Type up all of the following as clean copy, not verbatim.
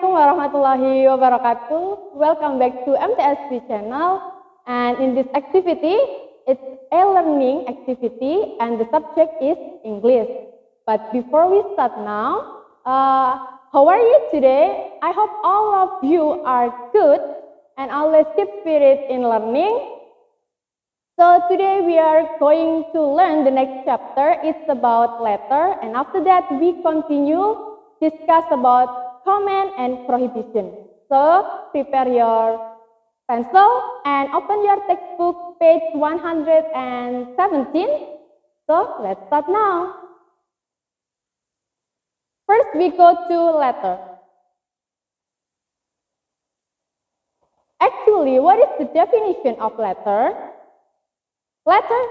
Assalamualaikum warahmatullahi wabarakatuh. Welcome back to MTSP channel. And in this activity, it's a learning activity and the subject is English. But before we start now, how are you today? I hope all of you are good and always keep spirit in learning. So today we are going to learn the next chapter. It's about letter, and after that we continue discuss about command and prohibition. So prepare your pencil and open your textbook page 117. So let's start now. First we go to letter. Actually, what is the definition of letter? Letter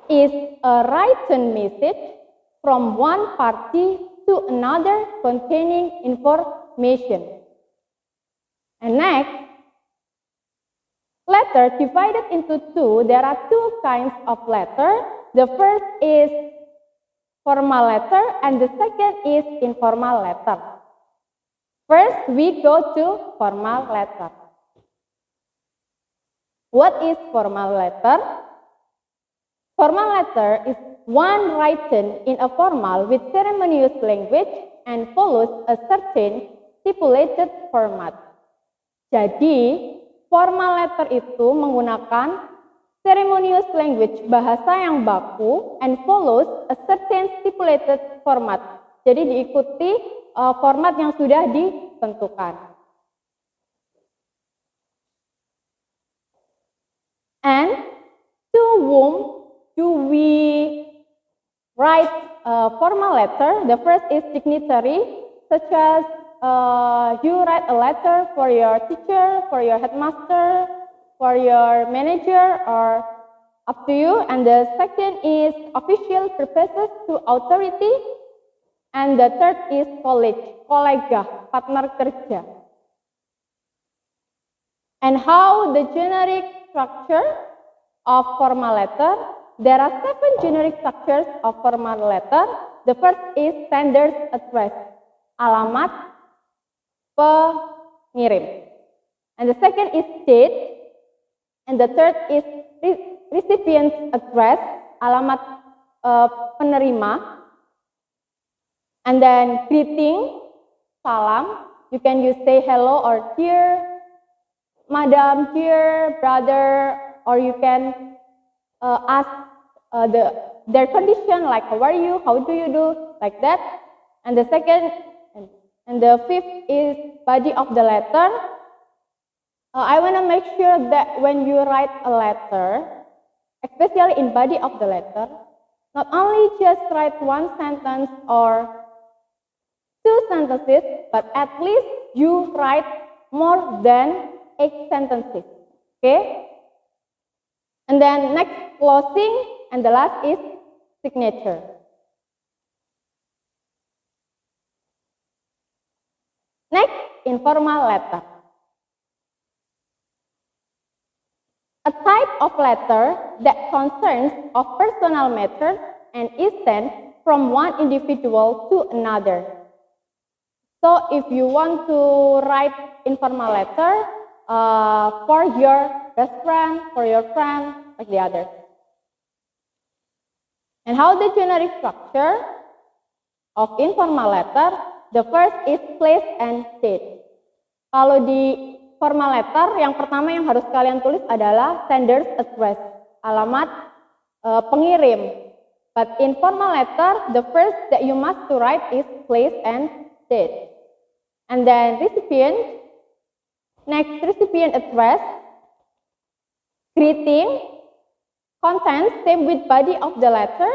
is a written message from one party to another containing information. And next, letter divided into two. There are two kinds of letter. The first is formal letter and the second is informal letter. First, we go to formal letter. What is formal letter? Formal letter is one written in a formal with ceremonious language and follows a certain stipulated format. Jadi, formal letter itu menggunakan ceremonious language, bahasa yang baku, and follows a certain stipulated format. Jadi diikuti format yang sudah ditentukan. And to whom do we write a formal letter? The first is dignitary, such as you write a letter for your teacher, for your headmaster, for your manager, or up to you. And the second is official purposes to authority. And the third is colleague, kolega, partner kerja. And how the generic structure of formal letter? There are 7 generic structures of formal letter. The first is sender's address, alamat pengirim. And the second is date. And the third is recipient's address, alamat penerima. And then greeting, salam. You can use say hello or dear, madam, dear, brother, or you can ask their condition, like how are you, how do you do, like that. And the second and the fifth is body of the letter. I want to make sure that when you write a letter, especially in body of the letter, not only just write one sentence or 2 sentences, but at least you write more than 8 sentences. Okay? And then next, closing, and the last is signature. Next, informal letter. A type of letter that concerns of personal matters and is sent from one individual to another. So if you want to write informal letter for your best friend, for your friend, like the others. And how the generic structure of informal letter? The first is place and date. Kalau di formal letter, yang pertama yang harus kalian tulis adalah sender's address, alamat pengirim. But in formal letter, the first that you must to write is place and date. And then recipient, next recipient address, greeting, content, same with body of the letter,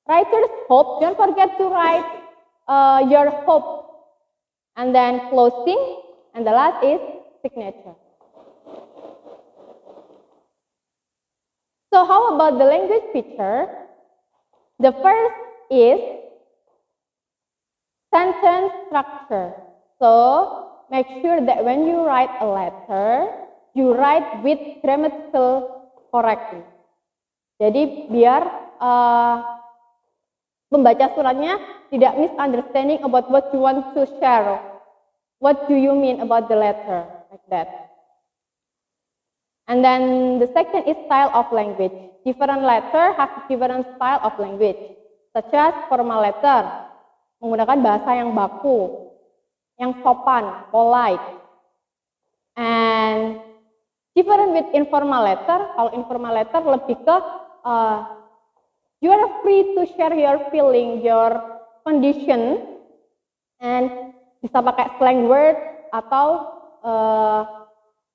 writer's hope, don't forget to write your hope, and then closing, and the last is signature. So how about the language feature? The first is sentence structure. So make sure that when you write a letter, you write with grammatical correctly. Jadi biar pembaca suratnya tidak misunderstanding about what you want to share what do you mean about the letter, like that. And then the second is style of language. Different letter have different style of language, such as formal letter, menggunakan bahasa yang baku, yang sopan, polite. And different with informal letter. Kalau informal letter lebih ke you are free to share your feeling, your condition, and bisa pakai slang word atau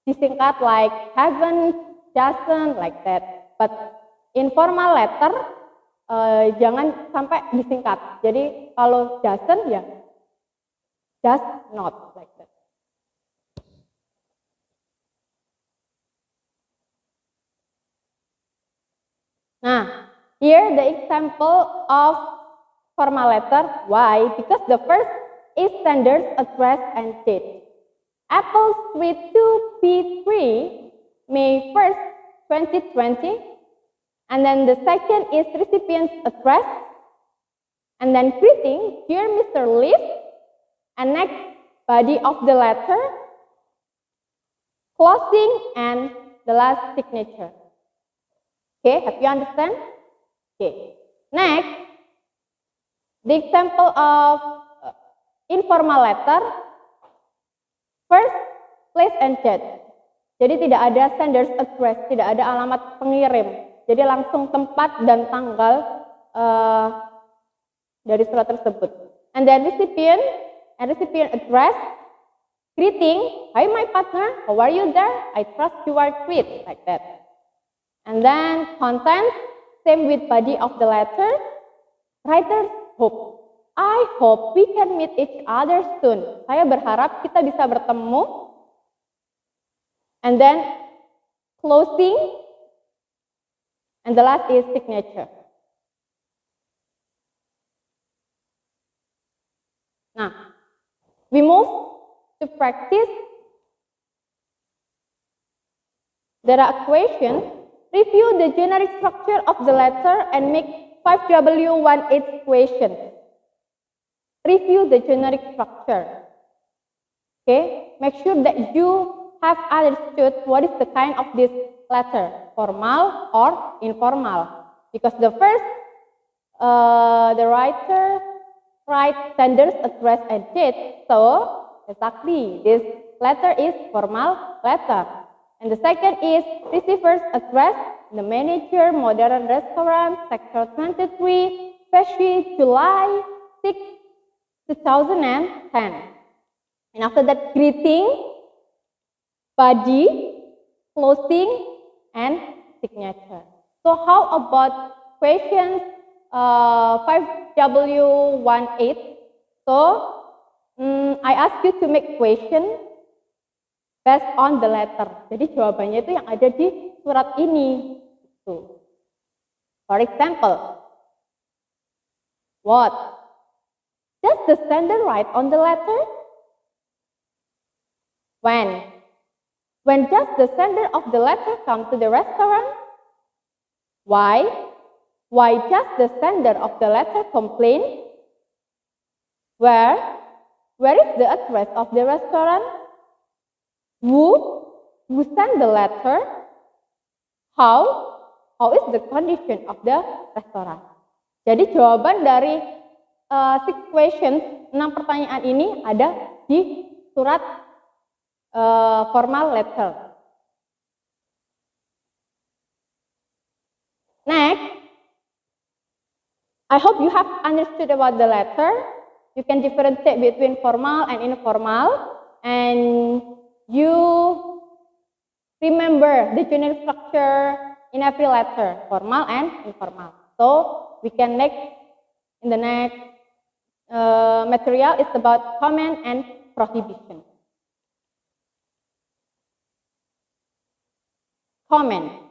disingkat like haven't, doesn't, like that. But informal letter jangan sampai disingkat. Jadi kalau doesn't ya does not, like that. Nah, here the example of formal letter. Why? Because the first is senders, address, and date. Apple Street 2P3, May 1st, 2020. And then the second is recipient's address. And then greeting, dear Mr. Leaf. And next, body of the letter, closing, and the last signature. Okay, have you understand? Okay. Next, the example of informal letter. First, place and date. Jadi tidak ada sender's address, tidak ada alamat pengirim. Jadi langsung tempat dan tanggal dari surat tersebut. And then recipient and recipient address. Greeting, hi my partner, how are you there? I trust you are great, like that. And then content, same with body of the letter. Writer's hope. I hope we can meet each other soon. Saya berharap kita bisa bertemu. And then closing. And the last is signature. Nah, we move to practice. There are equations. Review the generic structure of the letter and make 5W18 equations. Review the generic structure. Okay, make sure that you have understood what is the kind of this letter, formal or informal. Because the first, the writer writes sender's address and date. So exactly, this letter is formal letter. And the second is receiver's address, the manager, modern restaurant, sector 23, Pesci, July 6, 2010. And after that, greeting, body, closing, and signature. So how about questions 5W18? So I ask you to make question based on the letter. Jadi jawabannya itu yang ada di surat ini. For example, what does the sender write on the letter? When? When does the sender of the letter come to the restaurant? Why? Why does the sender of the letter complain? Where? Where is the address of the restaurant? Who sent the letter? How is the condition of the restaurant? Jadi jawaban dari 6 questions, 6 pertanyaan ini ada di surat formal letter. Next, I hope you have understood about the letter. You can differentiate between formal and informal, and you remember the generic structure in every letter, formal and informal. So we can next in the next material is about comment and prohibition. Comment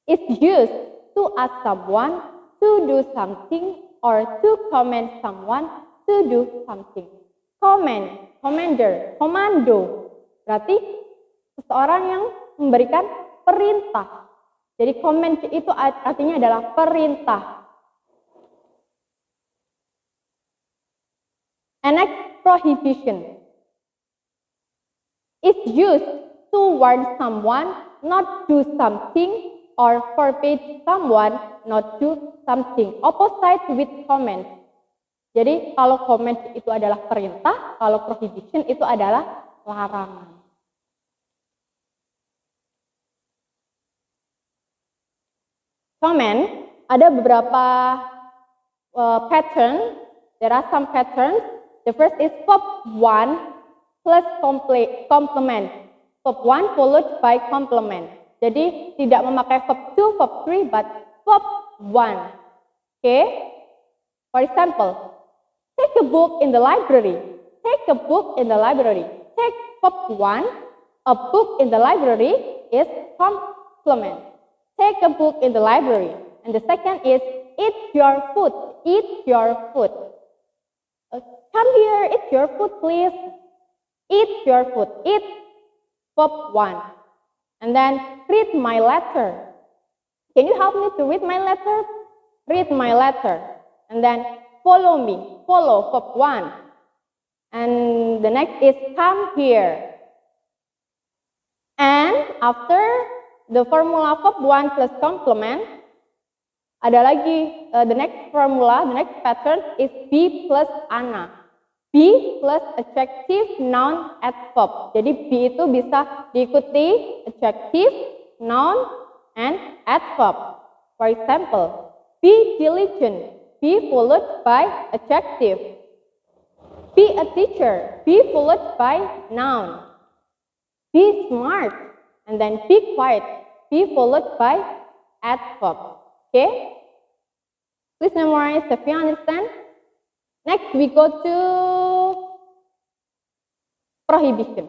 is used to ask someone to do something or to command someone to do something. Comment, commander, komando, berarti seseorang yang memberikan perintah. Jadi command itu artinya adalah perintah. And next, prohibition is used to warn someone not do something or forbid someone not do something. Opposite with command. Jadi kalau command itu adalah perintah, kalau prohibition itu adalah larangan. Command ada beberapa pattern. There are some patterns. The first is verb 1 plus complement. Verb 1 followed by complement. Jadi tidak memakai verb 2, verb 3, but verb 1. Okay? For example, take a book in the library. Take a book in the library. Take verb 1. A book in the library is complement. Take a book in the library. And the second is eat your food. Eat your food. Come here, eat your food, please. Eat your food. Eat, verb 1. And then read my letter. Can you help me to read my letter? Read my letter. And then follow me. Follow, verb 1. And the next is come here. And after the formula verb 1 plus complement, ada lagi the next formula, the next pattern is be plus ana. Be plus adjective, noun, adverb. Jadi be itu bisa diikuti adjective, noun, and adverb. For example, be diligent. Be followed by adjective. Be a teacher. Be followed by noun. Be smart. And then be quiet. Be followed by adverb. Okay? Please memorize if you understand. Next, we go to prohibition.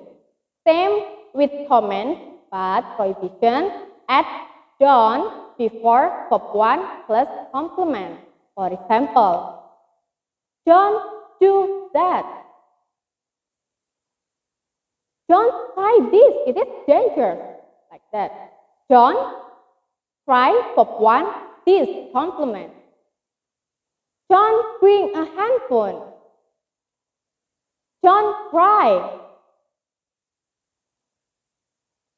Same with command, but prohibition add don't before verb 1 plus complement. For example, don't do that. Don't try this, it is dangerous. Like that. Don't try verb 1, this complement. Don't bring a handphone. Don't cry.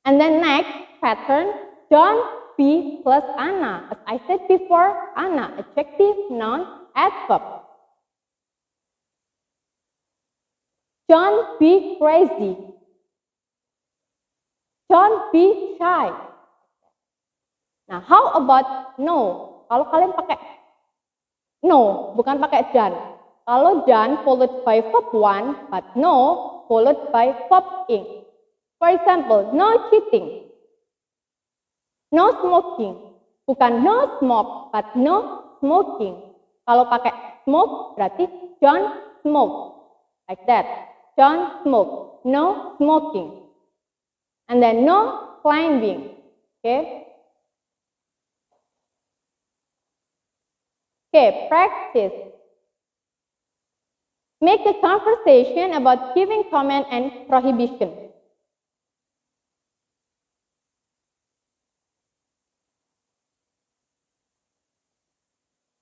And then next pattern, don't be plus ana. As I said before, ana, adjective, noun, adverb. Don't be crazy. Don't be shy. Nah, how about no? Kalau kalian pakai no, bukan pakai dan. Kalau dan followed by verb 1, but no followed by verb ing. For example, no cheating. No smoking. Bukan no smoke, but no smoking. Kalau pakai smoke berarti don't smoke. Like that. Don't smoke. No smoking. And then no climbing. Okay? Okay, practice. Make a conversation about giving command and prohibition.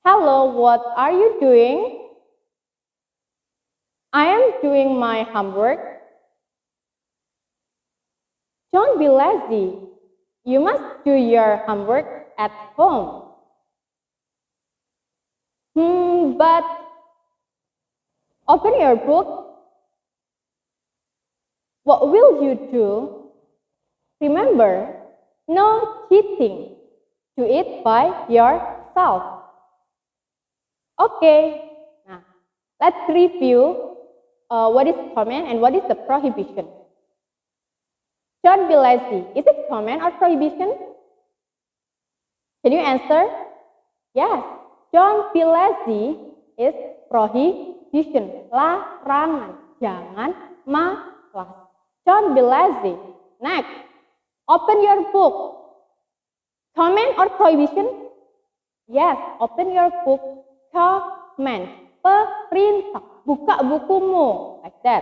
Hello, what are you doing? I am doing my homework. Don't be lazy. You must do your homework at home. But open your book. What will you do? Remember, no cheating. Do it by yourself. Okay, now let's review what is command and what is the prohibition. Don't be lazy. Is it command or prohibition? Can you answer? Yes. Don't be lazy is prohibition. Larangan. Jangan malas. Don't be lazy. Next. Open your book. Command or prohibition? Yes. Open your book. Command. Perintah. Buka bukumu. Like that.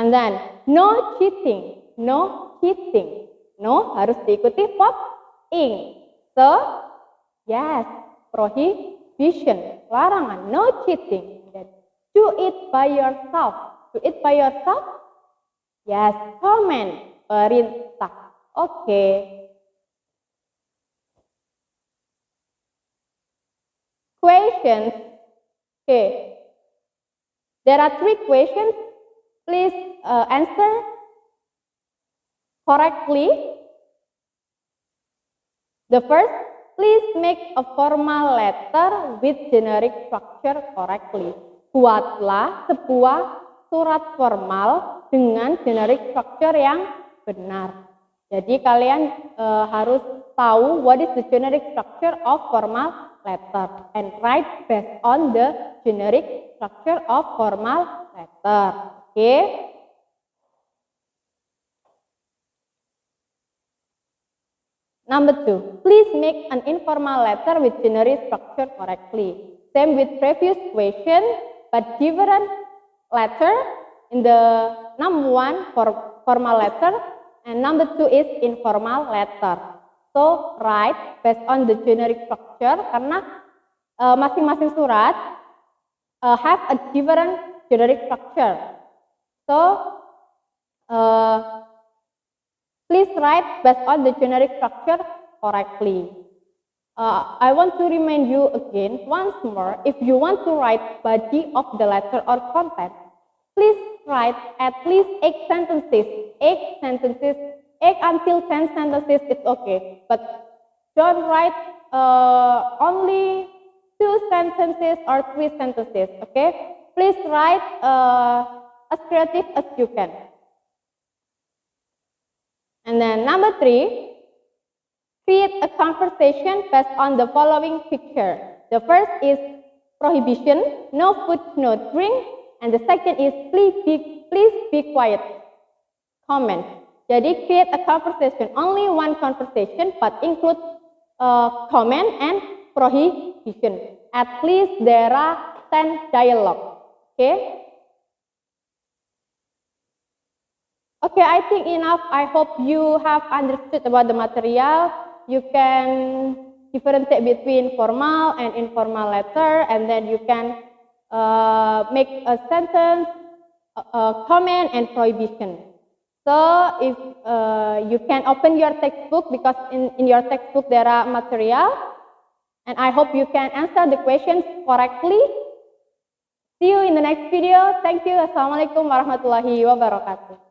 And then, no cheating. No cheating. No harus diikuti verb ing. So, yes, prohibition. Larangan. No cheating. Do it by yourself. Do it by yourself? Yes, command, perintah. Oke. Questions. Okay. There are 3 questions. Please answer correctly. The first, please make a formal letter with generic structure correctly. Buatlah sebuah surat formal dengan generic structure yang benar. Jadi kalian harus tahu what is the generic structure of formal letter and write based on the generic structure of formal letter. Oke. Number 2, please make an informal letter with generic structure correctly. Same with previous question, but different letter. In the number 1 for formal letter and number 2 is informal letter. So write based on the generic structure karena masing-masing surat have a different generic structure. So please write based on the generic structure correctly. I want to remind you again once more, if you want to write body of the letter or content, please write at least 8 sentences. 8 sentences, 8 until 10 sentences is okay, but don't write only 2 sentences or 3 sentences, okay? Please write as creative as you can. And then number 3, create a conversation based on the following picture. The first is prohibition, no food, no drink. And the second is please be quiet. Comment. Jadi create a conversation, only one conversation, but include comment and prohibition. At least there are 10 dialogue. Okay. Okay, I think enough. I hope you have understood about the material. You can differentiate between formal and informal letter, and then you can make a sentence, comment, and prohibition. So if you can open your textbook, because in your textbook there are material, and I hope you can answer the questions correctly. See you in the next video. Thank you. Assalamualaikum warahmatullahi wabarakatuh.